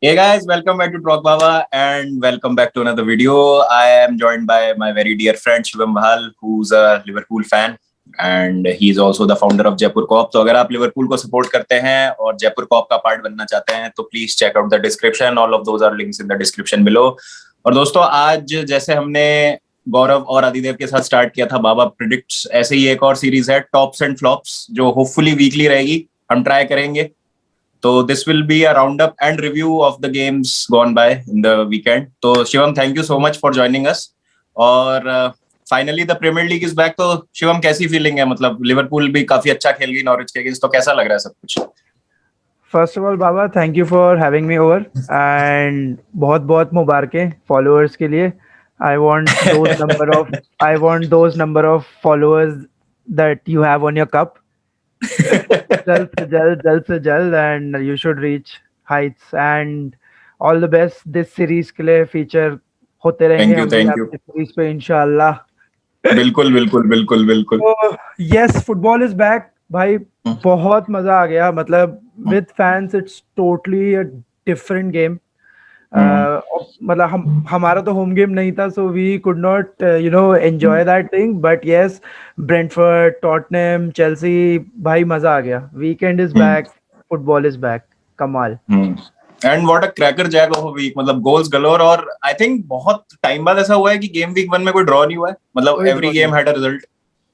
Hey guys, welcome back to Talk Baba and welcome back to another video. I am joined by my very dear friend Shivam Bahal, who's a Liverpool fan and he is also the founder of Jaipur Corp. तो अगर आप Liverpool को support करते हैं और Jaipur corp का part बनना चाहते हैं तो please check out the description. All of those are links in the description below. और दोस्तों आज जैसे हमने गौरव और आदिदेव के साथ स्टार्ट किया था बाबा प्रिडिक्ट्स, ऐसे ही एक और सीरीज है टॉप्स एंड फ्लॉप्स जो होपफुली वीकली रहेगी. हम ट्राई करेंगे. So this will be a roundup and review of the games gone by in the weekend. So Shivam, thank you so much for joining us. और finally the Premier League is back. तो शिवम कैसी feeling है? मतलब Liverpool भी काफी अच्छा खेल गई नॉरिच के अगेंस्ट, तो कैसा लग रहा है सब कुछ? First of all, Baba, thank you for having me over and बहुत बहुत मुबारकें followers के लिए. I want those number of followers that you have on your cup. जल्द से जल्द and you should reach heights and all the best this series के लिए feature होते रहेंगे Thank you. series पे इंशाल्लाह. बिल्कुल बिल्कुल बिल्कुल बिल्कुल. Yes, football is back. भाई बहुत मजा आ गया. मतलब with fans it's totally a different game. मतलब हमारा तो होम गेम नहीं था, so we could not enjoy that thing. But yes, Brentford, Tottenham, Chelsea, भाई मजा आ गया. Weekend is back, football is back. कमाल. And what a crackerjack of a week. मतलब गोल्स गलोर. और आई थिंक बहुत time बाद ऐसा हुआ है कि गेम वीक 1 में कोई ड्रॉ नहीं हुआ है. मतलब every game had a result.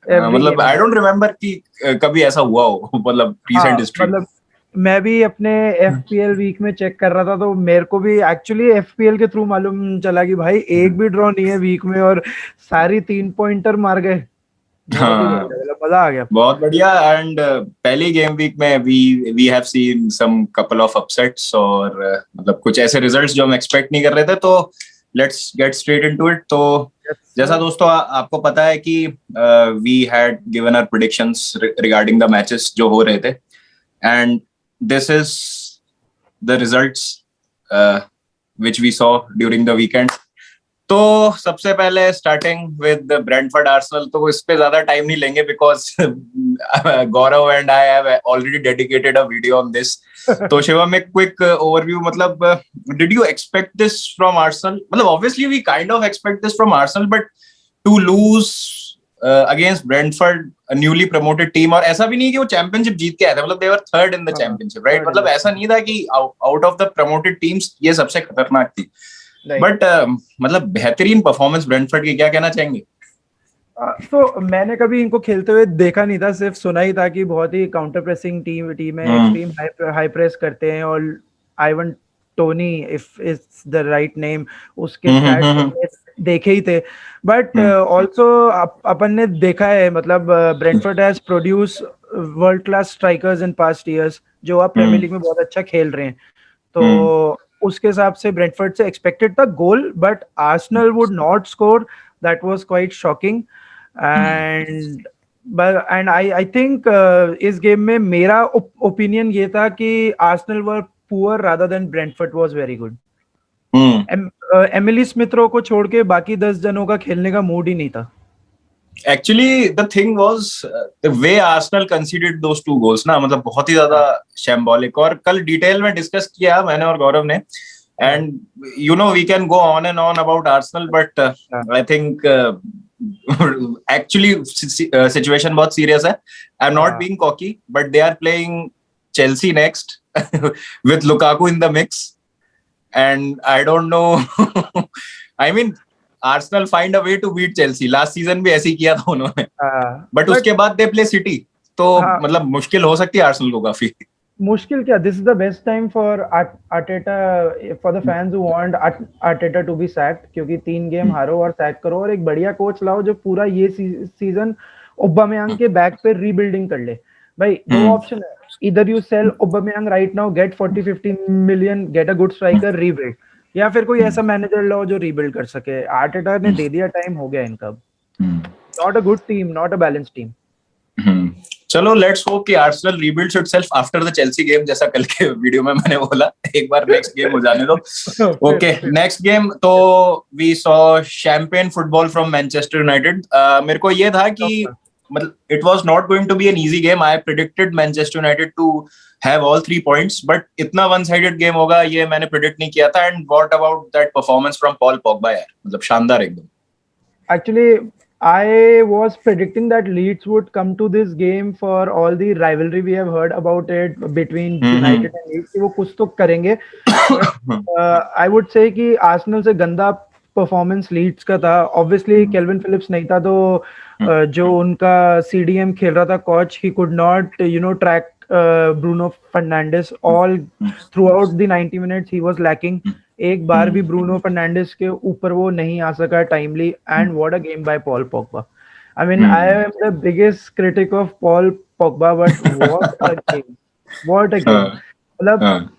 मतलब आई डोंट रिमेम्बर कि कभी ऐसा हुआ हो. मतलब रीसेंट हिस्ट्री. मतलब मैं भी अपने FPL वीक में चेक कर रहा था तो मेरे को भी एक्चुअली FPL के थ्रू मालूम चला कि भाई एक भी ड्रॉ नहीं है वीक में और सारी 3 पॉइंटर मार गए. मजा आ गया. बहुत बढ़िया. एंड पहली गेम वीक में we have seen some couple of upsets और मतलब कुछ ऐसे रिजल्ट्स जो हम एक्सपेक्ट नहीं कर रहे थे. तो let's get straight into it. तो जैसा दोस्तों आपको पता है कि we had given our predictions regarding the matches जो हो रहे थे and this is the results which we saw during the weekend. तो सबसे पहले स्टार्टिंग विद ब्रेंटफोर्ड आर्सेनल. तो इस पे ज्यादा टाइम नहीं लेंगे because Gaurav and I have already dedicated a video on this. तो शिवम एक क्विक ओवरव्यू. मतलब did you expect this from Arsenal? मतलब obviously we kind of expect this from Arsenal but to lose against Brentford, newly promoted team. और ऐसा भी नहीं कि वो चैंपियनशिप जीत के आए थे. मतलब they were third in the championship, right? मतलब ऐसा नहीं था कि out of the promoted teams ये सबसे खतरनाक थी. बट मतलब बेहतरीन परफॉर्मेंस ब्रेंटफोर्ड की. क्या कहना चाहेंगे? तो मैंने कभी इनको खेलते हुए देखा नहीं था, सिर्फ सुना ही था कि बहुत ही काउंटर प्रेसिंग टीम है, एक्सट्रीम हाई प्रेस करते हैं. और Ivan Tony, if it's the write name, उसके स्टैट्स देखे ही थे. बट ऑल्सो अपन ने देखा है, मतलब Brentford has produce world class strikers in past years जो अब प्रीमियर लीग में बहुत अच्छा खेल रहे हैं. तो उसके हिसाब से ब्रेंटफोर्ड से एक्सपेक्टेड था goal, but Arsenal would not score. That was quite shocking. And I think इस गेम में मेरा ओपिनियन ये था कि Arsenal were poor rather than Brentford was very good. Emile Smith Rowe को छोड़ के बाकी 10 जनों का खेलने का मूड ही नहीं था. Actually, the thing was the way Arsenal conceded those 2 goals ना, मतलब बहुत ही ज्यादा shambolic. और कल डिटेल में डिस्कस किया मैंने और गौरव ने. And you know we can go on and on about Arsenal, but I think actually situation बहुत serious है. I'm not being cocky, but they are playing Chelsea next with Lukaku in the mix, and I don't know. I mean, Arsenal find a way to beat Chelsea. Last season भी ऐसे ही किया था उन्होंने. But उसके बाद they play city. तो मतलब मुश्किल हो सकती है आर्सेनल को काफी. मुश्किल क्या, this is the best time for Arteta, for the fans who want Arteta to be sacked. क्योंकि 3 गेम हारो और सैक करो और एक बढ़िया कोच लाओ जो पूरा ये सीजन ओबामेयांग के बैक पे रीबिल्डिंग कर ले. भाई 2 ऑप्शन है. इधर you sell Obameyang right now, get 40-50 million, get a good striker, rebuild. या फिर कोई ऐसा मैनेजर लो जो रीबिल्ड कर सके. आर्टेटा ने दे दिया टाइम, हो गया इनका. Not a good team, not a balance team. चलो लेट्स होप कि Arsenal rebuilds itself after the Chelsea game, जैसा कल के वीडियो में मैंने बोला. एक बार नेक्स्ट गेम हो जाने दो. Okay, next game. तो we saw champagne football from Manchester United. मेरे को ये था कि मतलब it was not going to be an easy game. I predicted Manchester United to have all 3 points, but इतना one sided game होगा ये मैंने predict नहीं किया था. And what about that performance from Paul Pogba यार, मतलब शानदार एकदम. Actually, I was predicting that Leeds would come to this game for all the rivalry we have heard about it between United and Leeds कि वो कुछ तो करेंगे. But I would say कि आर्सेनल से गंदा परफॉर्मेंस लीड्स का था. ऑब्वियसली केल्विन फिलिप्स नहीं था, तो जो उनका सीडीएम खेल रहा था coach, he could not track Bruno Fernandes all throughout the 90 minutes. He was lacking. एक बार भी ब्रूनो फर्नांडिस के ऊपर वो नहीं आ सका timely. And what a game by Paul Pogba. I mean I am the biggest critic of Paul Pogba, but what a game, what a game. मतलब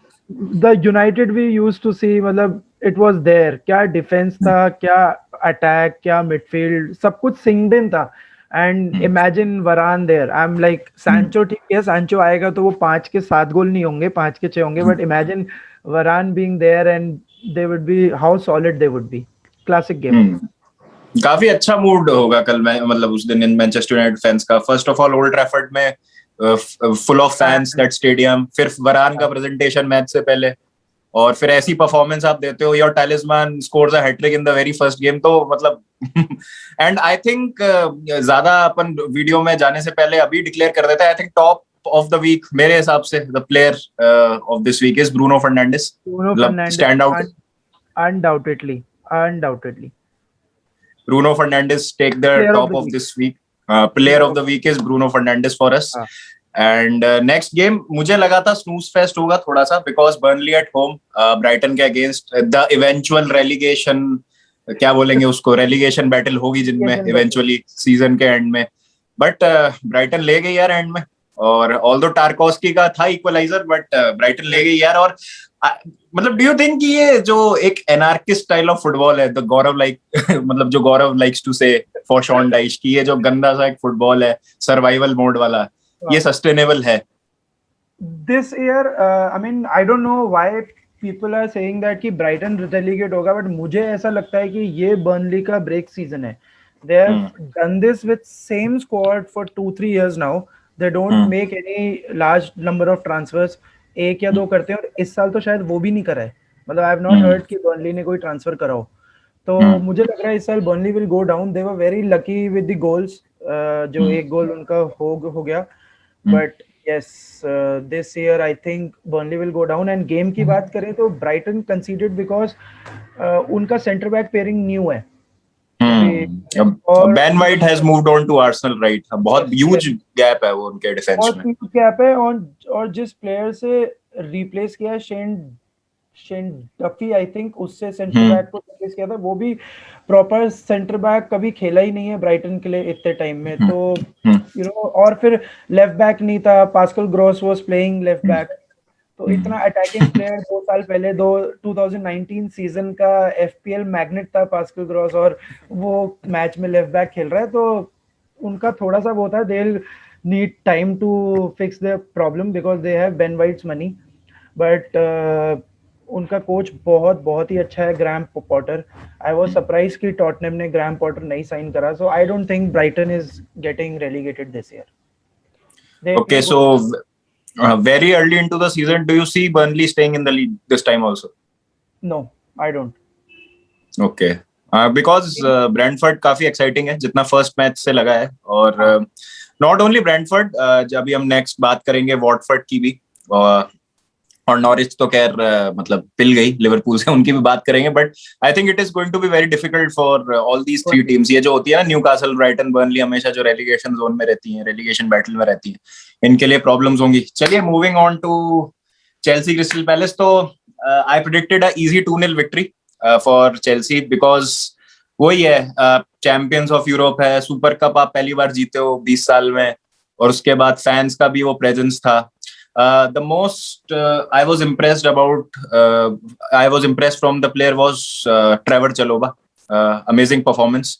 the United we used to see, मतलब it was there. क्या defence था, क्या attack, क्या midfield, सब कुछ synced in था. And imagine Varane there. I am like Sancho, ठीक है सैंचो आएगा तो वो 5 के 7 गोल नहीं होंगे, 5 के 6 होंगे, but imagine Varane being there and they would be how solid they would be. Classic game. काफी अच्छा मूड होगा कल में, मतलब उस दिन इन मैनचेस्टर यूनाइटेड फैंस का. First of all Old Trafford में full of fans, that stadium. फिर वरान का प्रेजेंटेशन मैच से पहले, और फिर ऐसी परफॉर्मेंस आप देते हो. Your talisman scores a hattrick in the very first game, तो मतलब एंड आई थिंक ज्यादा अपन वीडियो में जाने से पहले अभी डिक्लेयर कर देते हैं. I think top of the week मेरे हिसाब से the player of this week is Bruno Fernandes. Stand out undoubtedly. Bruno Fernandes take the top of this week. Player of the week is Bruno Fernandes for us. And next game मुझे लगा था snooze fest होगा थोड़ा सा, because Burnley at home, Brighton के against, the eventual relegation, क्या बोलेंगे उसको, relegation battle होगी जिनमें eventually season के end में. But Brighton ले गई यार end में. और although Tarkowski का था equalizer, but Brighton ले गई यार. और मतलब डू यू थिंक कि ये जो एक एनार्किस्ट स्टाइल ऑफ फुटबॉल है, द गौरव लाइक मतलब जो गौरव लाइक्स टू से फॉर शॉन डाइश की, ये जो गंदा सा एक फुटबॉल है सर्वाइवल मोड वाला, ये सस्टेनेबल है this year? I mean I don't know why people are saying that कि ब्राइटन रेलीगेट होगा, बट मुझे ऐसा लगता है कि ये बर्नली का ब्रेक सीजन है. They have done this with same squad for 2-3 years now. They don't make any large number of transfers. 1 या 2 करते हैं, और इस साल तो शायद वो भी नहीं करा है. मतलब आई हैव नॉट हर्ड कि बर्नली ने कोई ट्रांसफर करा हो. तो मुझे लग रहा है इस साल Burnley will go down. They were very lucky with the goals, जो एक गोल उनका हो गया. But yes, this year I think Burnley will go down. And game की बात करें तो ब्राइटन कंसीडर्ड बिकॉज उनका सेंटर बैक पेयरिंग न्यू है. Ben White has moved on to Arsenal, right? बहुत huge gap है वो उनके डिफेंस में. गैप है. और जिस प्लेयर से रिप्लेस किया शेन डफी, आई थिंक उससे सेंटर बैक को रिप्लेस किया था, वो भी प्रॉपर सेंटर बैक कभी खेला ही नहीं है ब्राइटन के लिए इतने टाइम में. तो यू नो, और फिर लेफ्ट बैक नहीं था. Pascal gross was playing left back. तो इतना अटैकिंग प्लेयर 2 साल पहले 2019 सीजन का एफपीएल मैग्नेट था पास्कल ग्रॉस, और वो मैच में लेफ्ट बैक खेल रहा है. तो उनका थोड़ा सा वो था, they will need time to fix the problem because they have Ben White's money. But उनका कोच बहुत ही अच्छा है, Graham Potter. I was surprise कि टॉटनहम ने ग्रैम पॉटर नहीं साइन करा. So I don't think Brighton is getting relegated this year. Okay, so very early into the season, do you see Burnley staying in the league this time also? No, I don't. Okay. Because Brentford काफी exciting है जितना first match से लगा है. और not only Brentford, जब हम next बात करेंगे Watford की भी, और नॉरिच तो खैर मतलब पिल गई लिवरपूल से, उनकी भी बात करेंगे. But I think it is going to be very difficult for all these 3 teams. ये जो होती है ना, न्यूकासल, ब्राइटन, बर्नली, हमेशा जो रेलीगेशन जोन में रहती हैं, रेलीगेशन बैटल में रहती हैं, इनके लिए प्रॉब्लम्स होंगी. चलिए, moving on to Chelsea Crystal Palace. तो I predicted a easy 2-0 victory for Chelsea, because वही है, चैंपियंस ऑफ यूरोप है, सुपर कप आप पहली बार जीते हो 20 साल में, और उसके बाद फैंस का भी वो प्रेजेंस था. The most I was impressed from the player was Trevor Chalobah. Amazing performance.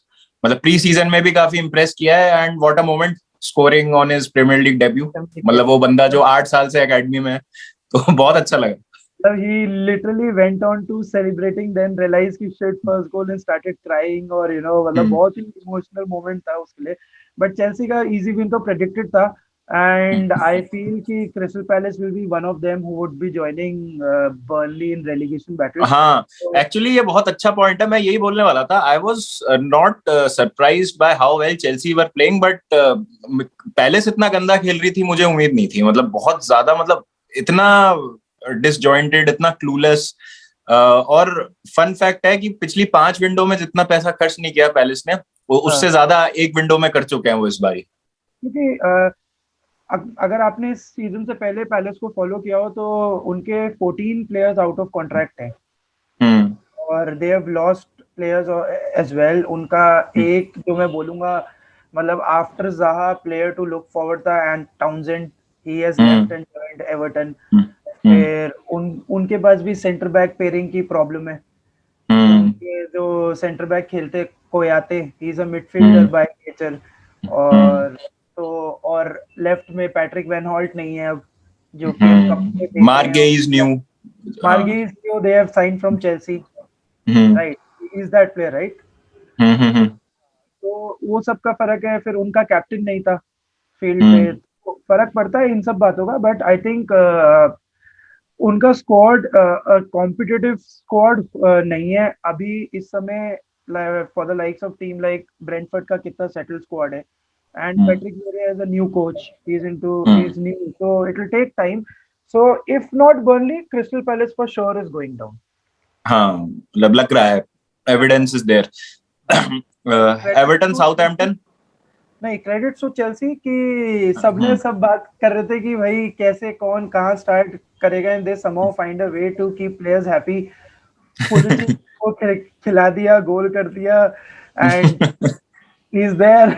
मतलब प्री सीजन में भी काफी इम्प्रेस किया है. And what a moment scoring on his Premier League debut. मतलब वो बंदा जो 8 साल से एकेडमी में है, तो बहुत अच्छा लगा. He literally went on to celebrating, then realized कि shit, first goal and started crying, और मतलब बहुत ही इमोशनल मोमेंट था उसके लिए. बट चेल्सी का इजी विन तो प्रेडिक्टेड था एंड आई फील कि Crystal Palace will be one of them who would be joining Burnley in relegation battle. हाँ, एक्चुअली ये बहुत अच्छा पॉइंट है, मैं यही बोलने वाला था। I was not surprised by how well Chelsea were playing, but palace इतना गंदा खेल रही थी, मुझे उम्मीद नहीं थी। मतलब बहुत ज्यादा, मतलब इतना डिसजॉइंटेड, इतना क्लूलेस। और फन फैक्ट है कि पिछली 5 विंडो में जितना पैसा खर्च नहीं किया पैलेस ने, वो उससे ज्यादा एक विंडो में कर चुके हैं वो इस बारी। क्योंकि अगर आपने इस सीजन से पहले पैलेस को फॉलो किया हो तो उनके 14 प्लेयर्स आउट ऑफ कॉन्ट्रैक्ट हैं और they have lost players as well. उनका एक जो मैं बोलूंगा, मतलब after Zaha player to look forward था and Townsend, he has left and joined Everton. फिर उनके पास भी सेंटर बैक पेयरिंग की प्रॉब्लम है। उनके जो सेंटर बैक खेलते Kouyate, he is a midfielder by nature. और लेफ्ट में पैट्रिक वैन हॉल्ट नहीं है अब, जो कि Marc Guehi new, they have signed from Chelsea, right? He is that player, right? तो वो सब का फर्क है। फिर उनका कैप्टन नहीं था फील्ड पे, तो फर्क पड़ता है इन सब बातों का। बट आई थिंक उनका स्क्वाड कॉम्पिटिटिव स्क्वाड नहीं है अभी इस समय for the likes of team like Brentford का कितना सेटल स्क्वाड है। And Patrick Vieira is a new coach. He's new, so it will take time. So if not Burnley, Crystal Palace for sure is going down. हाँ, लग रहा है, evidence is there. Everton, Southampton. नहीं, credit to Chelsea कि सबने सब बात कर रहे थे कि भाई कैसे कौन कहाँ स्टार्ट करेगा, and they somehow find a way to keep players happy. Police को खिला दिया, गोल कर दिया, and he's there.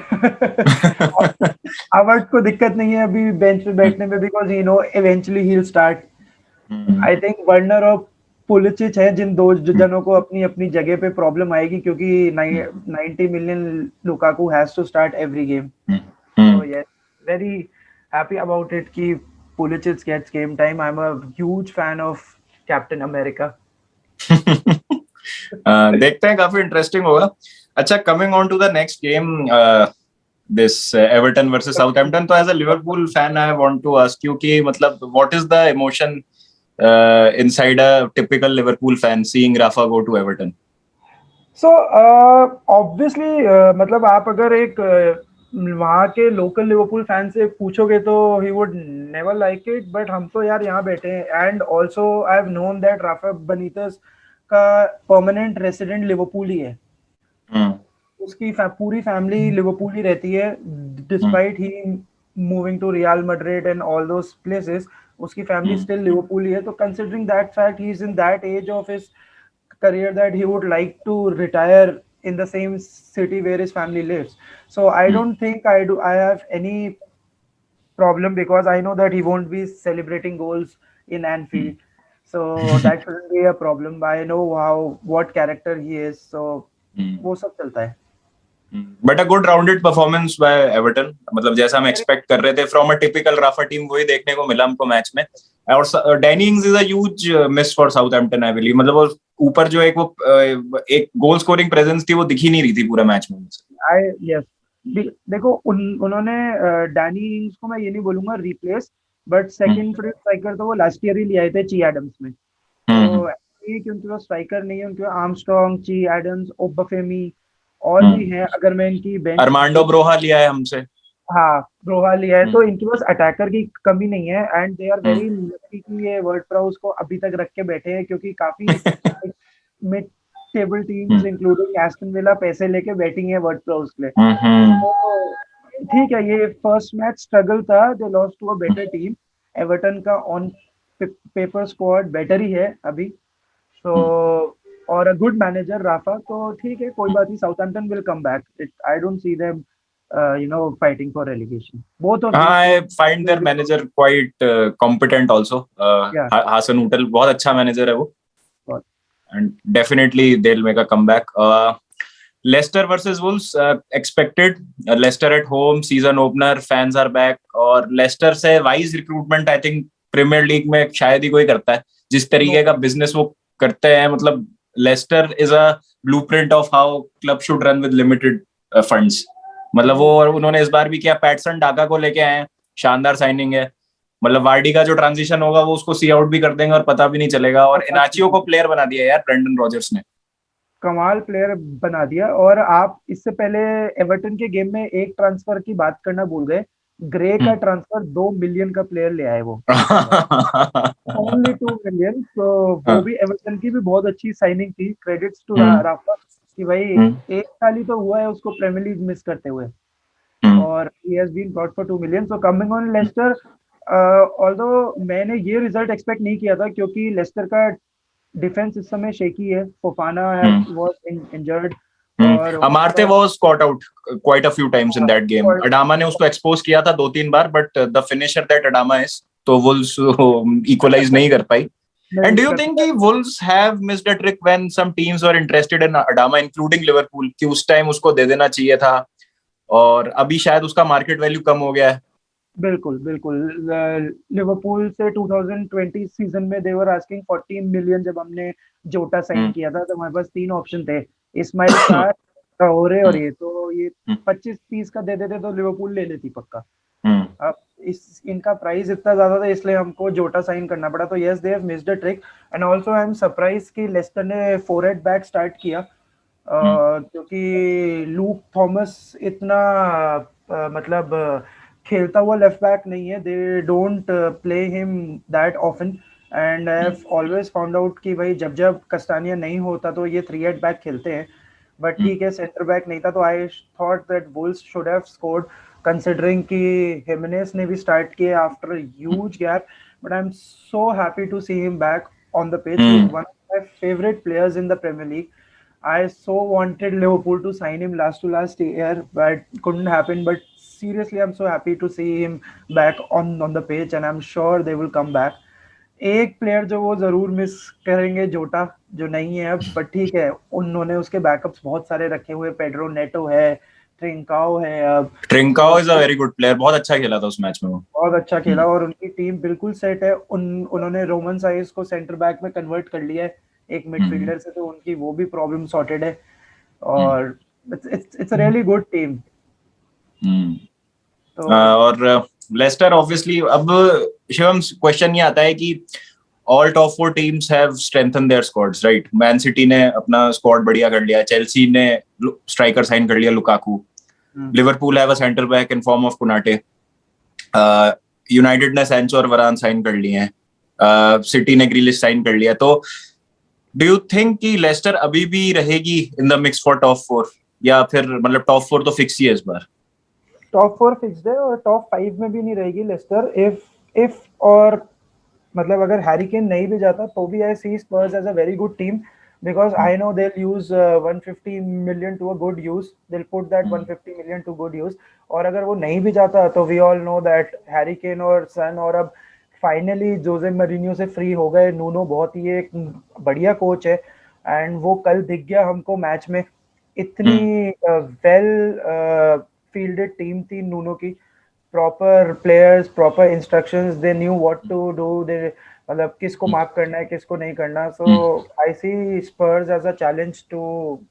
हावर्ड को दिक्कत नहीं है अभी बेंच पे बैठने में, because he know eventually he will start. I think Werner और पुलिचिच है जिन दो जनों को अपनी अपनी जगह पे प्रॉब्लम आएगी, क्योंकि 90 million Lukaku has to start every game. So yes, very happy about it कि Pulisic gets game time. I am a huge fan of Captain America. देखते हैं, काफी इंटरेस्टिंग होगा। अच्छा, coming on to the next game, this Everton versus Southampton. तो as a Liverpool fan, I want to ask you कि मतलब what is the emotion inside a typical Liverpool fan seeing Rafa go to Everton? So obviously मतलब आप अगर एक वहाँ के local Liverpool fan से पूछोगे तो he would never like it, but हम तो यार यहाँ बैठे हैं। and also I've known that Rafa Benitez का परमानेंट रेसिडेंट लिवरपूल ही है। उसकी पूरी फैमिली लिवरपूल ही रहती है, despite he moving to Real Madrid and all those places, उसकी फैमिली स्टिल लिवरपूल ही है। तो considering that fact, he is in that age of his career that he would like to retire in the same city where his family lives. So I don't think I have any problem, because I know that he won't be celebrating goals in Anfield. So that shouldn't be a problem. I know what character he is, so वो सब चलता है। But a good rounded performance by Everton, मतलब जैसा हम expect कर रहे थे from a typical Rafa team, वही देखने को मिला हमको मैच में। और Danny Ings is a huge miss for Southampton, I believe. मतलब वो ऊपर जो एक गोल स्कोरिंग प्रेजेंस थी, वो दिख ही नहीं रही थी पूरा मैच में। यस, देखो उन्होंने डैनी इंग्स को मैं ये नहीं बोलूंगा रिप्लेस, बट सेकंड स्ट्राइकर तो वो लास्ट ईयर ही ले आए थे ची एडम्स में। तो कि उनके पास स्ट्राइकर नहीं है, उनके पास आर्मस्ट्रॉन्ग, ची एडम्स, ओबाफेमी और भी हैं। अगर मैं इनकी बेंच, अरमांडो ब्रोहा लिया है हमसे, हाँ ब्रोहा लिया है, तो इनके पास अटैकर की कमी नहीं है। And they are very lucky कि ये वर्ड प्राउस को अभी तक रख के बैठे हैं, क्योंकि काफी mid table teams including Aston villa पैसे लेके बैटिंग है वर्ड प्राउस के लिए। तो ठीक है, ये फर्स्ट मैच स्ट्रगल था, they lost to a better team. Everton का ऑन पेपर स्क्वाड बेटर ही है अभी, तो और अ गुड मैनेजर राफा, तो ठीक है, कोई बात नहीं। Southampton will come back. I don't see them fighting for relegation. Both of them. I find their manager quite competent also. Hasan Utal बहुत अच्छा मैनेजर है वो, and definitely they'll make a comeback. Leicester versus Wolves, expected. Leicester at home, season opener, fans are back. और Leicester से wise recruitment I think Premier League में शायद ही कोई करता है, जिस तरीके का business वो करते हैं। मतलब Leicester is a blueprint of how club should run with limited funds. मतलब वो, और उन्होंने इस बार भी किया, पैटसन डाका को लेके आए हैं, शानदार साइनिंग है। मतलब वार्डी का जो ट्रांजिशन होगा वो उसको सी आउट भी कर देंगे और पता भी नहीं चलेगा। और इनाचियो को प्लेयर बना दिया यार ब्रेंडन रॉजर्स ने। कमाल प्लेयर बना दिया। और आप इससे पहले एवर्टन के गेम में एक ट्रांसफर की बात करना भूल गए, ग्रे का ट्रांसफर 2 मिलियन का प्लेयर ले आए वो, ओनली 2 मिलियन। तो वो भी एवर्टन की भी बहुत अच्छी साइनिंग थी, क्रेडिट्स टू राफा कि भाई एक साल ही तो हुआ है उसको प्रीमियर लीग मिस करते हुए, और he has been brought for 2 million. So coming on Leicester, although मैंने ये रिजल्ट एक्सपेक्ट नहीं किया था क्योंकि लेस्टर का डिफेंस इस समय शेकी है, फोफाना was injured और अमार्ते was caught out quite a few times in that game. Adama ने उसको एक्सपोज किया था 2-3 बार, but the finisher that Adama is, तो वुल्स इक्वलाइज नहीं कर पाई. And do you think कि Wolves have missed a trick when some teams were interested in Adama, including Liverpool, कि उस टाइम उसको दे देना चाहिए था और अभी शायद उसका मार्केट वैल्यू कम हो गया है? बिल्कुल बिल्कुल। लिवरपूल से 2020 सीजन में दे वर आस्किंग 40 मिलियन। जब हमने जोटा साइन किया था तो हमारे पास 3 ऑप्शन थे, इस्माइल सार, ट्राओरे और ये 25-30 का दे देते तो लिवरपूल ले लेती पक्का। अब इनका प्राइस इतना ज्यादा था इसलिए हमको जोटा साइन करना पड़ा। तो yes, they have missed a trick. And also I am surprise कि लेस्टर ने 4 एट बैक स्टार्ट किया, क्योंकि लूक थॉमस इतना मतलब खेलता हुआ लेफ्ट बैक नहीं है। They don't play him that often, and I have always found out कि भाई जब जब कस्टानिया नहीं होता तो ये 3 एट बैक खेलते हैं। बट ठीक है, सेंटर बैक नहीं था तो I thought that Wolves should have scored, considering कि हिमेनेस ने भी स्टार्ट किए after huge gap. But I am so happy to see him back on the pitch. He is one of my favourite players in the Premier League. I so wanted Liverpool to sign him last to last year, but couldn't happen. But seriously, I'm so happy to see him back on the pitch, and I'm sure they will come back. एक player जो वो जरूर miss करेंगे, जोटा, जो नहीं है अब, बट ठीक है, उन्होंने उसके बैकअप्स बहुत सारे रखे हुए, पेड्रो नेटो है, ट्रिंकाओ है। अब Trincao is a very good player, बहुत अच्छा खेला था उस मैच में वो, बहुत अच्छा खेला और उनकी टीम बिल्कुल सेट है। उन्होंने रोमन साइज को सेंटर बैक में कन्वर्ट कर लिया है एक मिडफील्डर से, तो उनकी वो भी प्रॉब्लम सॉर्टेड है और it's a really good team. और लेस्टर ऑब्वियसली, अब शिवम क्वेश्चन ये आता है कि all top 4 teams have strengthened their squads, right? Man City ने अपना स्क्वाड बढ़िया कर लिया, चेल्सी ने स्ट्राइकर साइन कर लिया Lukaku, Liverpool have a centre back in form of Konate, United ने सैंचो और वरान साइन कर लिए हैं, सिटी ने ग्रिलिश साइन कर लिया। तो डू यू थिंक कि लेस्टर अभी भी रहेगी in the mix for top 4, या फिर मतलब टॉप 4 तो फिक्स ही है इस बार? टॉप 4 फिक्स्ड है और टॉप 5 में भी नहीं रहेगी लेस्टर। इफ और मतलब अगर हैरी केन नहीं भी जाता तो भी I see Spurs as a very good team, because I know they'll use 150 million to a good use. They'll put that 150 million to good use. और अगर वो नहीं भी जाता तो we all know that Harry Kane और सन, और अब फाइनली जोसे मरीनियो से फ्री हो गए। नूनो बहुत ही एक बढ़िया कोच है एंड वो कल दिख गया हमको मैच में। इतनी वेल फील्डेड टीम थी नूनो की, proper players, proper instructions, they knew what to do, they मतलब किसको मार्क करना है किसको नहीं करना। So I see Spurs as a challenge to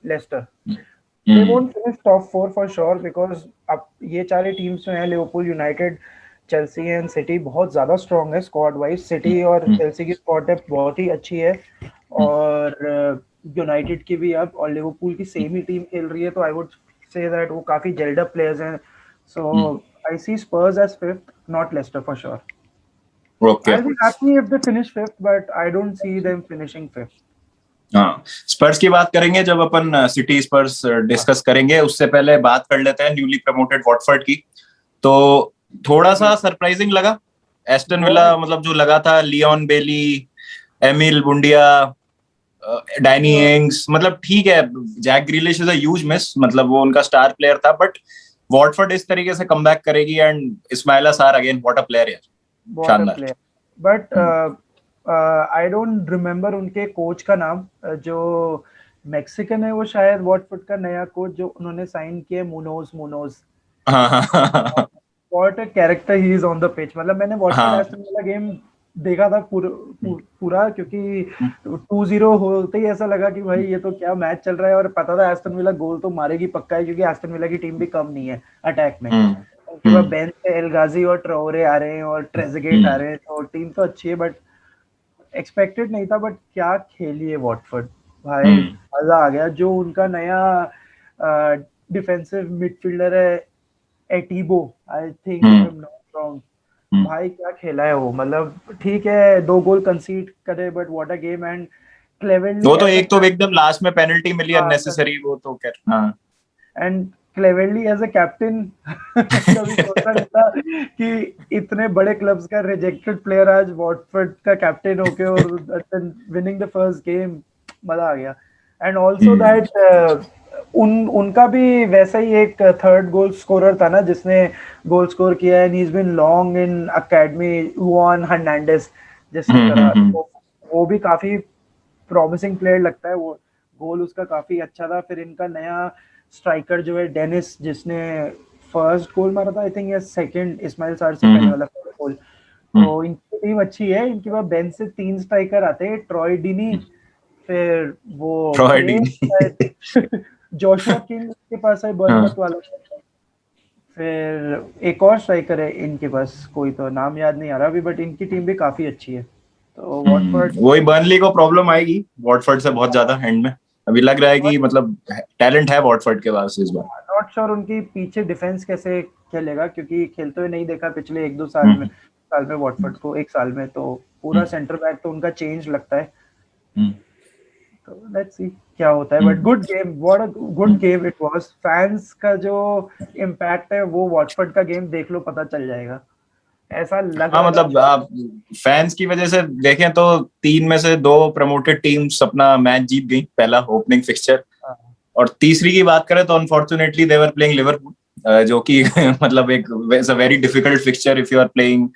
Leicester. They won't finish top 4 for sure, because अब ये चारे टीम्स जो हैं, Liverpool, United, Chelsea and City, बहुत ज्यादा स्ट्रॉन्ग है स्क्वाड वाइज। सिटी और चेल्सी की स्क्वाड डेप्थ बहुत ही अच्छी है और यूनाइटेड की भी अब, और लिवरपूल की सेम ही टीम खेल रही है, तो आई वुड से दैट वो काफी जेल्ड अप प्लेयर्स हैं। सो I see Spurs as 5th, not Leicester for sure. Okay. I'll be happy if they finish 5th, but I don't see them finishing 5th. हाँ, स्पर्स की बात करेंगे जब अपन city स्पर्स discuss करेंगे, उससे पहले बात कर लेते हैं न्यूली प्रमोटेड वॉटफोर्ड की। तो थोड़ा सा सरप्राइजिंग लगा एस्टन विला, मतलब जो लगा था Leon Bailey, Emil Buendia, Danny Ings, मतलब ठीक है, Jack Grealish is a huge miss, मतलब वो उनका स्टार प्लेयर था, बट वॉटफोर्ड इस तरीके से कमबैक करेगी एंड इस्माइला सार अगेन, व्हाट अ प्लेयर यार, शानदार। बट आई डोंट रिमेम्बर उनके कोच का नाम, जो मैक्सिकन है वो शायद वॉटफोर्ड का नया कोच जो उन्होंने साइन किया, Munoz. What a character he is on the pitch. मतलब मैंने वॉटफोर्ड एस्टन विला गेम देखा था पूरा क्योंकि 2-0 होते ही ऐसा लगा कि भाई ये तो क्या मैच चल रहा है, और पता था एस्टन विला गोल तो मारेगी पक्का है, क्योंकि एस्टन विला की टीम भी कम नहीं है अटैक में। उसके बाद बेंच पे एल गाजी और ट्राओरे आ रहे हैं और ट्रेजेगेट आ रहे हैं, तो टीम तो अच्छी है, बट एक्सपेक्टेड नहीं था। बट क्या खेली है वॉटफोर्ड भाई, मजा आ गया। जो उनका नया डिफेंसिव मिडफील्डर है एटीबो, I think if I am not wrong, भाई क्या खेला है वो। मतलब ठीक है 2 गोल कंसीड करे, but what a game. And cleverly वो तो एक तो एकदम लास्ट में पेनल्टी मिली अननेसेसरी, वो तो कर हाँ। And Cleverley as a captain कभी सोचा नहीं था कि इतने बड़े क्लब्स का रिजेक्टेड प्लेयर आज वॉटफोर्ड का कैप्टन होके और विनिंग द फर्स्ट गेम, मजा आ गया। एंड ऑल्सो दैट उनका भी वैसा ही एक थर्ड गोल स्कोरर था ना जिसने गोल स्कोर किया, and he is been long in academy, Juan Hernandez जिसने करा, तो वो भी काफी प्रॉमिसिंग प्लेयर लगता है। वो गोल उसका काफी अच्छा था। फिर इनका नया स्ट्राइकर जो है डेनिस, जिसने फर्स्ट गोल मारा था आई थिंक, या सेकंड इस्माइल सार से पहले वाला गोल। तो इनकी टीम अच्छी है। इनके पास बेंच से 3 स्ट्राइकर आते हैं, ट्रॉय डिनी, फिर वो जोशुआ किंग के पास है बर्नमथ वाला, फिर एक और स्ट्राइकर है इनके पास, कोई तो नाम याद नहीं आ रहा अभी, बट इनकी टीम भी काफी अच्छी है। तो वॉटफोर्ड वही बर्नली को प्रॉब्लम आएगी वॉटफोर्ड से बहुत ज्यादा एंड में। अभी लग रहा है कि मतलब टैलेंट है वॉटफोर्ड के पास इस बार। नॉट श्योर उनकी पीछे डिफेंस कैसे खेलेगा, क्योंकि खेलते हुए नहीं देखा पिछले 1-2 साल में वॉटफोर्ड को, 1 साल में तो पूरा सेंटर बैक तो उनका चेंज लगता है। तो लेट्स सी क्या होता है। But good game, what a good game it was. Fans का जो इम्पैक्ट है वो वॉटफोर्ड का गेम देख लो पता चल जाएगा, ऐसा लग हाँ रहा था। मतलब आप फैंस की वजह से देखें तो 3 में से 2 प्रमोटेड टीम्स अपना मैच जीत गई पहला ओपनिंग फिक्सचर, और तीसरी की बात करें तो unfortunately they were playing Liverpool, जो कि मतलब एक very difficult fixture if you are playing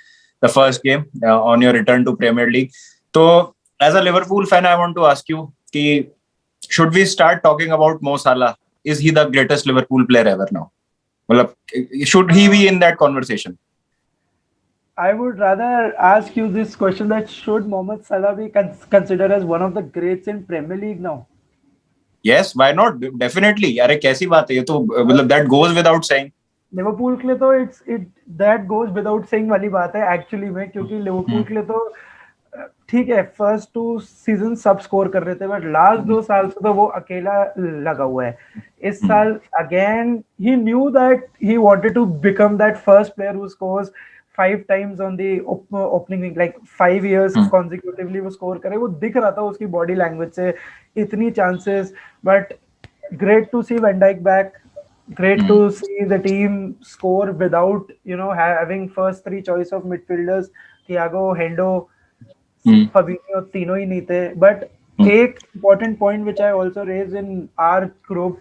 the first game on your return to Premier League. तो as a Liverpool fan I want to ask you कि should we start talking about Mo Salah, is he the greatest Liverpool player ever now, मतलब should he be in that conversation? I would rather ask you this question, that should Mohamed Salah be considered as one of the greats in Premier League now? Yes why not, definitely. अरे कैसी बात है ये तो, मतलब that goes without saying. Liverpool के लिए तो it that goes without saying वाली बात है एक्चुअली में, क्योंकि लिवरपूल के लिए तो ठीक है फर्स्ट 2 सीजन सब स्कोर कर रहे थे, बट लास्ट 2 साल से तो वो अकेला लगा हुआ है। इस साल again he knew that he wanted to become that first player who scores 5 times on the opening week, like 5 years consecutively वो स्कोर करे। वो दिख रहा था उसकी बॉडी लैंग्वेज से, इतनी chances. But great to see Van Dijk back, great to see the team score without having first 3 choice of midfielders, Thiago, Hendo, Fabinho, तीनों ही नहीं थे। बट एक important point which I also raised in our group,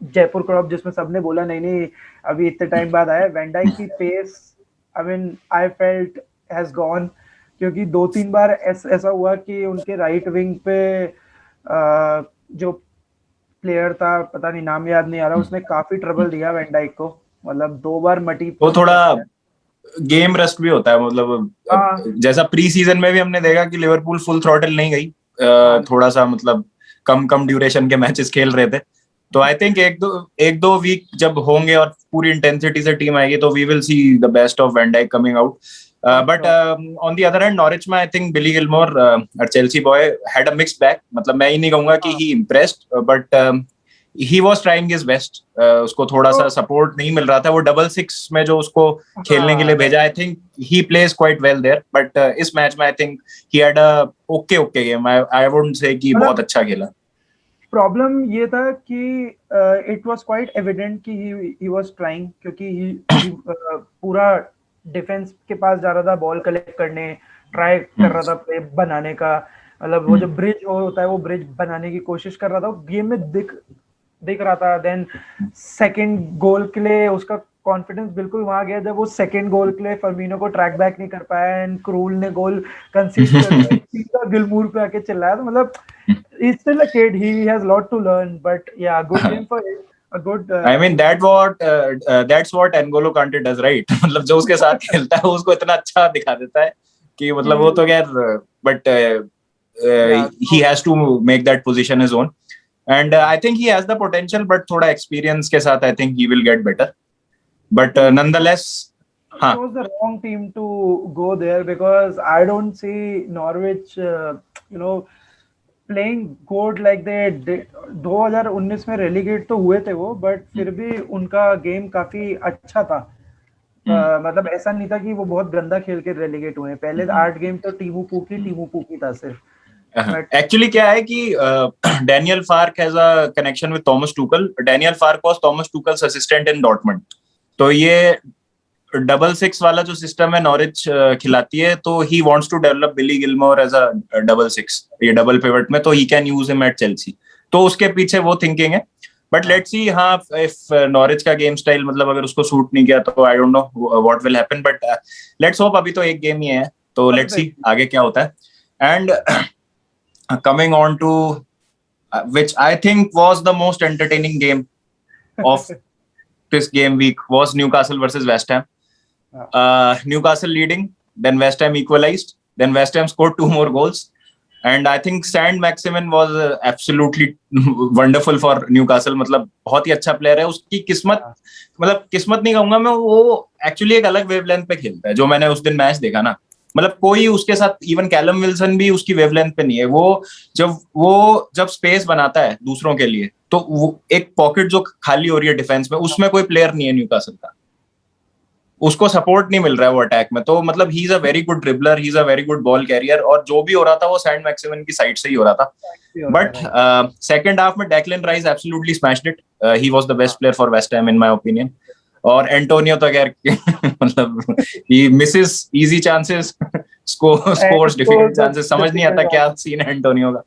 Jaipur crop, जिसमें सबने बोला नहीं नहीं अभी इतने टाइम बाद आया, वैन डाइक की pace I mean I felt has gone, क्योंकि 2-3 बार ऐसा हुआ कि उनके राइट विंग पे जो प्लेयर था, पता नहीं नाम याद नहीं आ रहा, उसने काफी ट्रबल दिया वैन डाइक को। मतलब 2 बार मटी वो थोड़ा गेम रस्ट भी होता है, मतलब जैसा प्री सीजन में भी हमने देखा कि लिवरपूल फुल थ्रॉटल नहीं गई, थोड़ा सा मतलब कम ड्यूरेशन के मैचेस खेल रहे थे। तो आई थिंक एक दो वीक जब होंगे और पूरी इंटेंसिटी से टीम आएगी तो we will see the best of van Dijk coming out. But on the other hand Norwich में I think Billy Gilmour, Chelsea boy, had a mixed bag. मतलब मैं ही नहीं कहूंगा कि he impressed, but he was trying his best. उसको थोड़ा सा सपोर्ट नहीं मिल रहा था। वो डबल 6 में जो उसको खेलने के लिए भेजा, I think he plays quite well there, but इस मैच में I think he had a okay game. I wouldn't say कि बहुत अच्छा खेला। प्रॉब्लम ये था कि इट वाज क्वाइट एविडेंट कि ही वाज ट्राइंग, क्योंकि पूरा डिफेंस के पास जा रहा था बॉल कलेक्ट करने, ट्राई कर रहा था प्ले बनाने का। मतलब वो जो ब्रिज होता है वो ब्रिज बनाने की कोशिश कर रहा था, गेम में दिख रहा था। देन सेकंड गोल के लिए उसका कॉन्फिडेंस बिल्कुल वहां गया जब वो सेकंड गोल के लिए फर्मिनो को ट्रैक बैक नहीं कर पाया, एंड क्रूल ने गोल कंसीड कर दिया, सीधा गिलमूर पे आके चिल्लाया। तो मतलब he's still a kid, he has lot to learn, but yeah, good game for him, a good I mean that's what N'Golo Kante does, right? मतलब जो उसके साथ खेलता है उसको इतना अच्छा दिखा देता है कि मतलब वो तो यार but he has to make that position his own and I think he has the potential but थोड़ा experience के साथ I think he will get better but nonetheless हाँ chose the wrong team to go there because I don't see Norwich playing good like they did. 2019 में relegate तो हुए थे वो but फिर भी उनका गेम काफी अच्छा था मतलब ऐसा नहीं था कि वो बहुत गंदा खेल के रेलीगेट हुए हैं पहले 8 गेम तो टीमू पुकी था सिर्फ एक्चुअली क्या है कि Daniel Farke has a connection with Thomas Tuchel Daniel Farke was Thomas Tuchel's assistant in Dortmund तो ये डबल सिक्स वाला जो सिस्टम है नॉरिच खिलाती है तो he wants to develop Billy Gilmour as a double six ये डबल पिवट में तो he can use him at Chelsea तो उसके पीछे वो थिंकिंग है बट लेट्स सी हाँ इफ नॉरिच का गेम स्टाइल मतलब अगर उसको सूट नहीं किया तो आई don't know what will happen but let's hope अभी तो एक गेम ही है तो लेट्स सी आगे क्या होता है and coming on to which I think was the most entertaining game of this game week was Newcastle versus West Ham Newcastle leading, then West Ham equalized, then West Ham scored 2 more goals, and I think Saint Maximin was absolutely wonderful for Newcastle. मतलब बहुत ही अच्छा player है उसकी किस्मत मतलब किस्मत नहीं कहूंगा मैं वो एक्चुअली एक अलग वेवलेंथ पे खेलता है जो मैंने उस दिन मैच देखा ना मतलब कोई उसके साथ इवन कैलम विल्सन भी उसकी वेवलेंथ पे नहीं है वो जब स्पेस बनाता है दूसरों के लिए तो वो एक पॉकेट जो खाली हो रही है डिफेंस में उसमें कोई प्लेयर नहीं है न्यूकासल का उसको सपोर्ट नहीं मिल रहा है वो अटैक में तो मतलब he is a very good dribbler he is a very good ball carrier और जो भी हो रहा था वो सैंड मैक्सिमन की साइड से ही हो रहा था बट सेकंड हाफ में Declan Rice absolutely smashed it he was the best player for West Ham in my opinion और एंटोनियो तो खैर मतलब he misses easy chances scores difficult chances समझ नहीं आता क्या सीन है एंटोनियो का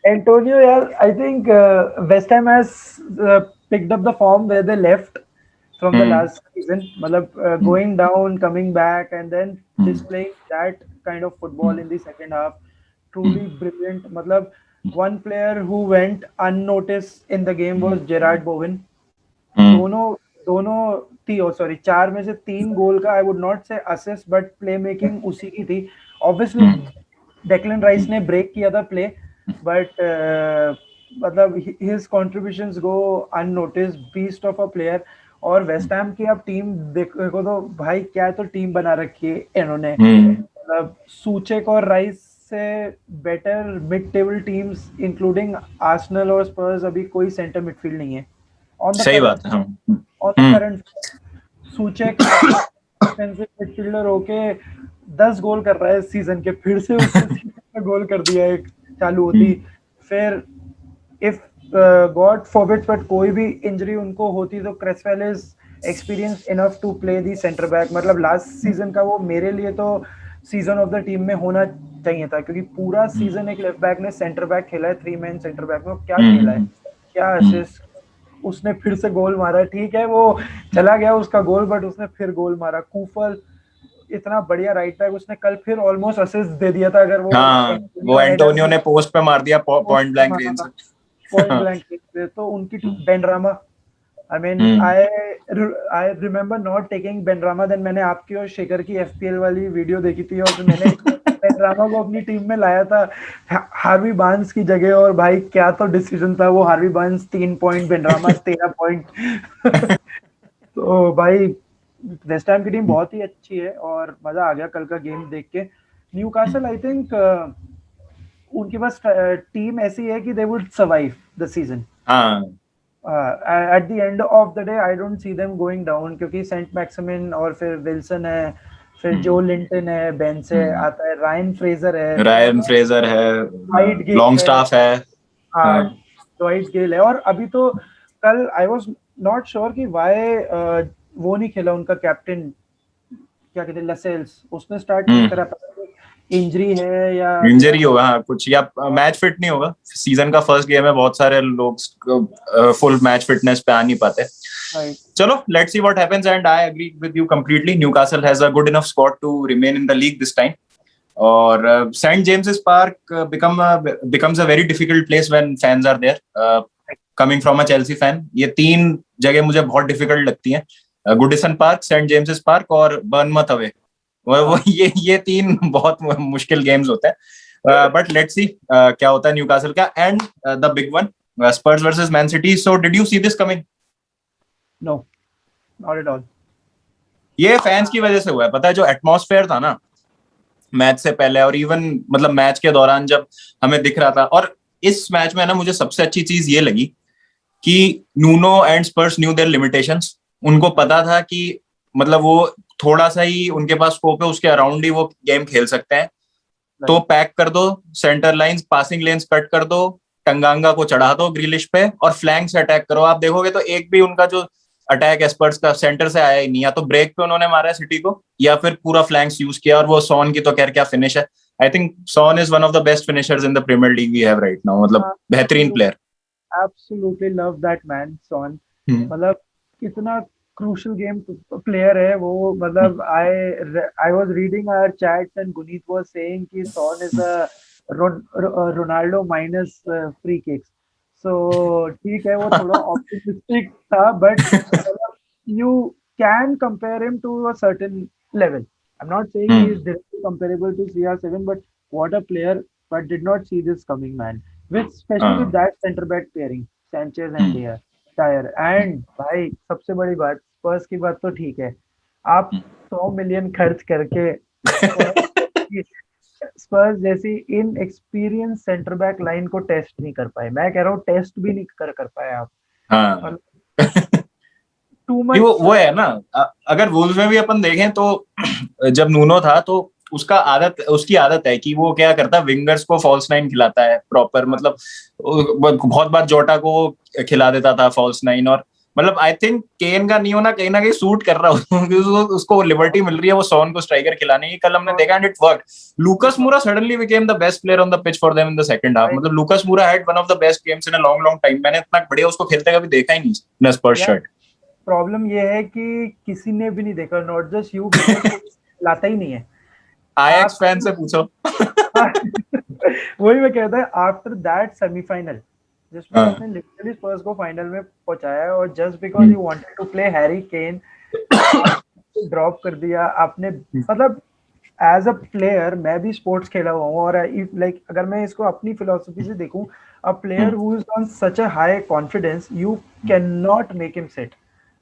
एंटोनियो यार I think West Ham has picked up the form where they left from the last season going down coming back and then displaying that kind of football in the second half truly brilliant one player who went unnoticed in the game was Gerard Bowen दोनों sorry 4 में से 3 गोल का I would not से assist but play making उसी की थी obviously Declan rice ने break किया था प्ले बट मतलब his contributions go unnoticed beast of a player और वेस्ट हैम की अब टीम देखो तो भाई क्या तो टीम बना रखी है इन्होंने मतलब सूचेक और राइस से better mid table teams including Arsenal और स्पर्स अभी कोई सेंटर मिडफील्ड नहीं है सही बात है on the current Soucek defensive midfielder होके 10 गोल कर रहा है इस सीजन के फिर से उसने गोल कर दिया एक चालू होती फिर इफ गॉड फॉरबिड बट कोई भी इंजरी उनको होती तो Cresswell is experience enough to play the centre back मतलब लास्ट सीजन का वो मेरे लिए तो सीजन ऑफ द टीम में होना चाहिए था क्योंकि पूरा सीजन एक लेफ्ट बैक ने सेंटर बैक खेला है 3 मैन सेंटर बैक में क्या खेला है क्या असिस्ट उसने फिर से गोल मारा ठीक है वो चला गया उसका गोल बट उसने फिर गोल मारा कूफल इतना बढ़िया राइट बैक उसने कल फिर ऑलमोस्ट असिस्ट दे दिया था अगर वो एंटोनियो ने पोस्ट पे मार दिया पॉइंट ब्लैंक रेंज से तो उनकी Benrahma I mean I remember not taking Benrahma then मैंने आपकी और शेखर की एफपीएल वाली वीडियो देखी थी और मैंने बेनरामा को अपनी टीम में लाया था हार्वी बार्न्स की जगह और भाई क्या तो डिसीजन था वो हार्वी बार्न्स 3 पॉइंट बेनरामा 13 पॉइंट तो भाई वेस्ट हैम की टीम बहुत ही अच्छी है और मजा आ गया कल का गेम देख के न्यूकासल आई थिंक उनके पास टीम ऐसी है कि they would survive the season at the end of the day I don't see them going down क्योंकि सेंट मैक्सिमिन और फिर विल्सन है फिर जो लिंटन है बेन से आता है रायन फ्रेजर है लॉन्गस्टाफ है ड्वाइट गेल है और अभी तो कल आई वाज नॉट श्योर कि व्हाई वो नहीं खेला उनका कैप्टन क्या कहते हैं लसेल्स उसने स्टार्ट नहीं करा इंजरी है या इंजरी होगा हाँ कुछ या मैच फिट नहीं होगा सीजन का फर्स्ट गेम है बहुत सारे लोग फुल मैच फिटनेस पे आ नहीं पाते चलो let's see what happens and I agree with you completely Newcastle has a good enough squad to remain in the league this time और St James Park becomes a very difficult place when fans are there coming from a Chelsea fan ये 3 जगह मुझे बहुत difficult लगती हैं Goodison Park St James Park और Bournemouth away वो ये तीन बहुत मुश्किल गेम्स होते हैं, बट लेट्स सी क्या होता है न्यूकासल का। And the big one, Spurs versus Man City. So did you see this coming? No, not at all. ये फैंस की वजह से हुआ है, पता है, जो एटमॉस्फेयर था ना मैच से पहले और इवन मतलब मैच के दौरान जब हमें दिख रहा था। और इस मैच में ना मुझे सबसे अच्छी चीज ये लगी कि Nuno and Spurs new there limitations. उनको पता था कि मतलब वो थोड़ा सा ही उनके पास स्कोप है, उसके अराउंड ही वो गेम खेल सकते हैं। तो पैक कर दो centre lines, passing lens cut कर दो, टंगांगा को चढ़ा दो ग्रिलिश पे और फ्लैंक से अटैक करो। आप देखोगे तो एक भी उनका जो अटैक एस्पर्ट्स का सेंटर से आया ही नहीं, या तो ब्रेक पे उन्होंने मारा है सिटी को या फिर पूरा फ्लैंक्स यूज किया। और वो सॉन की तो खैर क्या फिनिश है। I think Son is one of the best finishers in the Premier League we have right now, मतलब बेहतरीन player. Absolutely love that man Son. मतलब कितना क्रूशियल गेम प्लेयर है वो। मतलब I was reading our chats and Guneet was saying कि Son is a Ronaldo minus free kicks. So ठीक है, वो थोड़ा ऑप्टिमिस्टिक था, but you can compare him to a certain level. I am not saying he is directly comparable to CR7, but what a player, but did not see this coming, man. Especially with that center back pairing, Sanchez and Dyer. And भाई सबसे बड़ी बात, स्पर्स की बात तो ठीक है, आप 100 मिलियन खर्च करके स्पर्स जैसी in experience centre back line को टेस्ट नहीं कर पाए। मैं कह रहा हूँ टेस्ट भी नहीं कर पाए आप। हाँ टू ये मच। वो है ना, अगर वुल्व्स में भी अपन देखें तो जब नूनो था तो उसकी आदत है कि वो क्या करता है, विंगर्स को फॉल्स नाइन खिलाता है प्रॉपर। मतलब बहुत बार जोटा को खिला देता था फॉल्स नाइन। और मतलब आई थिंक केन का नहीं होना कहीं ना कहीं सूट कर रहा है उसको लिबर्टी मिल रही है वो सॉन को स्ट्राइकर खिलाने की। कल हमने देखा and it work. Lucas Moura suddenly became the best player on the pitch for them in the second half. मतलब Lucas Moura had one of the best games in a long long time. मैंने इतना बढ़िया उसको खेलते कभी देखा ही नहीं इन स्पर्स shirt. Problem ये है कि किसी ने भी नहीं देखा, नॉट जस्ट यू, बिकॉज लाता ही नहीं है। आईएक्स आप फैन से पूछो। वही मैं कहता है, आफ्टर दैट सेमीफाइनल जिसमें आपने लिटरली स्पर्स को फाइनल में पहुंचाया है, और just because you wanted to play Harry Kane आपने ड्रॉप कर दिया आपने। मतलब एज अ प्लेयर मैं भी स्पोर्ट्स खेला हुआ हूँ, और लाइक अगर मैं इसको अपनी फिलोसफी से देखूं, a player who is on such a high confidence, you can not make him sit.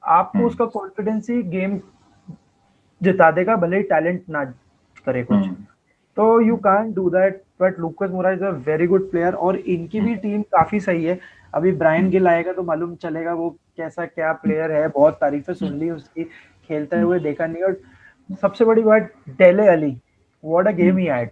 आपको उसका कॉन्फिडेंस ही गेम जिता देगा, भले ही टैलेंट ना करे कुछ। तो you can't do that. But Lucas Moura is a very good player, और इनकी भी टीम काफी सही है। अभी ब्रायन गिल आएगा तो मालूम चलेगा वो कैसा क्या प्लेयर है। बहुत तारीफें सुन ली उसकी, खेलते हुए देखा नहीं। और सबसे बड़ी बात, Dele Alli, what a game he had.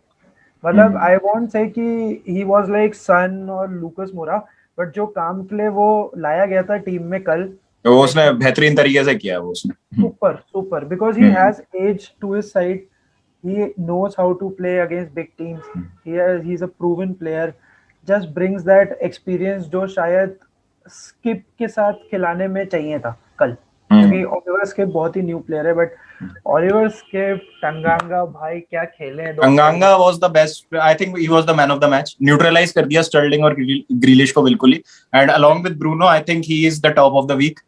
मतलब आई वोंट से कि ही वाज लाइक सन और लूकास मोरा, बट जो काम के लिए वो लाया गया था टीम में कल, तो लाइक उसने बेहतरीन तरीके से किया वो उसने। Super super, because he has edge to his side, he knows how to play against big teams. He's a proven player, just brings that experience जो शायद स्किप के साथ खिलाने में चाहिए था कल, क्योंकि ओलिवर स्किप बहुत ही न्यू प्लेयर है। बट ओलिवर स्किप, टंगांगा भाई क्या खेले हैं दोनों साइड। Tanganga was the best, I think he was the man of the match. Neutralise कर दिया स्टर्लिंग और ग्रिलिश को बिल्कुल ही। And along with Bruno I think he is the top of the week.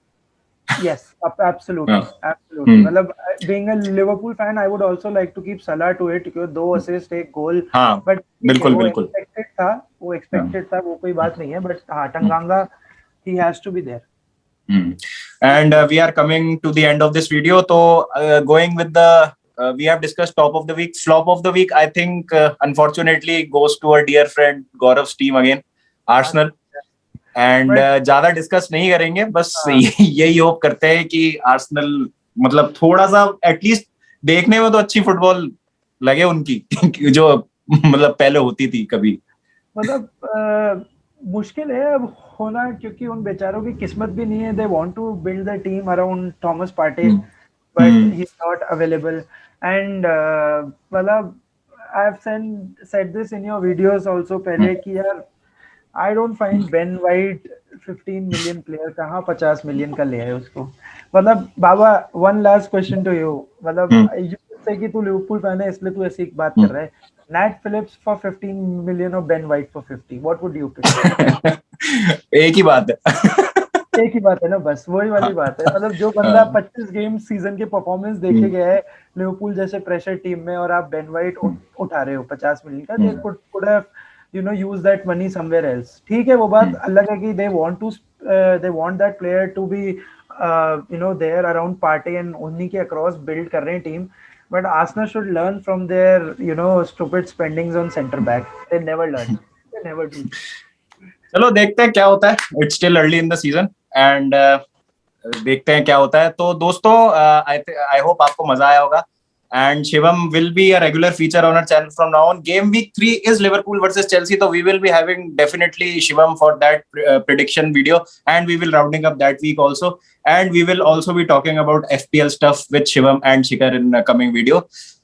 Yes, absolutely, absolutely. मतलब being a Liverpool fan, I would also like to keep Salah to it, क्योंकि 2 assist 1 गोल। हाँ but ठीक है, बिल्कुल वो बिल्कुल। Expected था, वो एक्सपेक्टेड था, वो कोई बात नहीं है। बट हाँ, टंगांगा he has to be there. And we are coming to the end of this video. So going with the we have discussed top of the week, flop of the week. I think unfortunately goes to our dear friend Gaurav's team again, Arsenal. And ज्यादा discuss नहीं करेंगे, बस यही hope करते हैं कि Arsenal मतलब थोड़ा सा एटलीस्ट देखने में तो अच्छी फुटबॉल लगे उनकी जो मतलब पहले होती थी कभी। मतलब मुश्किल है अब होना, क्योंकि उन बेचारों की किस्मत भी नहीं है। They want to build the team around Thomas Partey, but he is not available. And मतलब I have said this in your videos also पहले कि यार, I don't find Ben White 15 million player कहाँ 50 मिलियन का ले आए उसको। मतलब बाबा, one last question to you. मतलब से कि तू लिवरपूल फैन है इसलिए तू ऐसी एक बात कर रहा है, Nat Phillips for 15 million or Ben White for 50, what would you pick? एक ही बात है। एक ही बात है ना, बस वही वाली बात है। मतलब जो बंदा 25 गेम सीजन के परफॉर्मेंस देखे गया है लिवरपूल जैसे प्रेशर टीम में, और आप बेन वाइट उठा रहे हो 50 मिलियन का, they could have use that money somewhere else. ठीक है, वो बात अलग है कि they want that player to be there around party and उन्हीं के अक्रॉस बिल्ड कर रहे हैं team. But Arsenal should learn from their stupid spendings on centre back. They never learn, they never do. चलो देखते हैं क्या होता है, it's still early in the season and देखते हैं क्या होता है। तो दोस्तों आई होप आपको मजा आया होगा and Shivam will be a regular feature on our channel from now on. Game week 3 is Liverpool versus Chelsea, so we will be having definitely Shivam for that prediction video, and we will rounding up that week also, and we will also be talking about FPL stuff with Shivam and Shikhar in a coming video.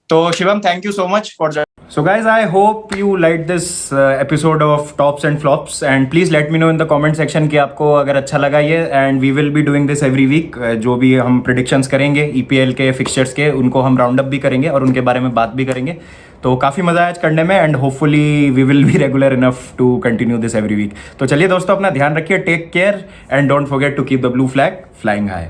So Shivam, thank you so much for joining. So guys, I hope you liked this episode of Tops and Flops, and please let me know in the comment section कि आपको अगर अच्छा लगा ये, and we will be doing this every week. जो भी हम predictions करेंगे EPL के fixtures के, उनको हम राउंड अप भी करेंगे और उनके बारे में बात भी करेंगे। तो काफ़ी मज़ा आया आज करने में, and hopefully we will be regular enough to continue this every week. तो चलिए दोस्तों, अपना ध्यान रखिए, take care and don't forget to keep the blue flag flying high.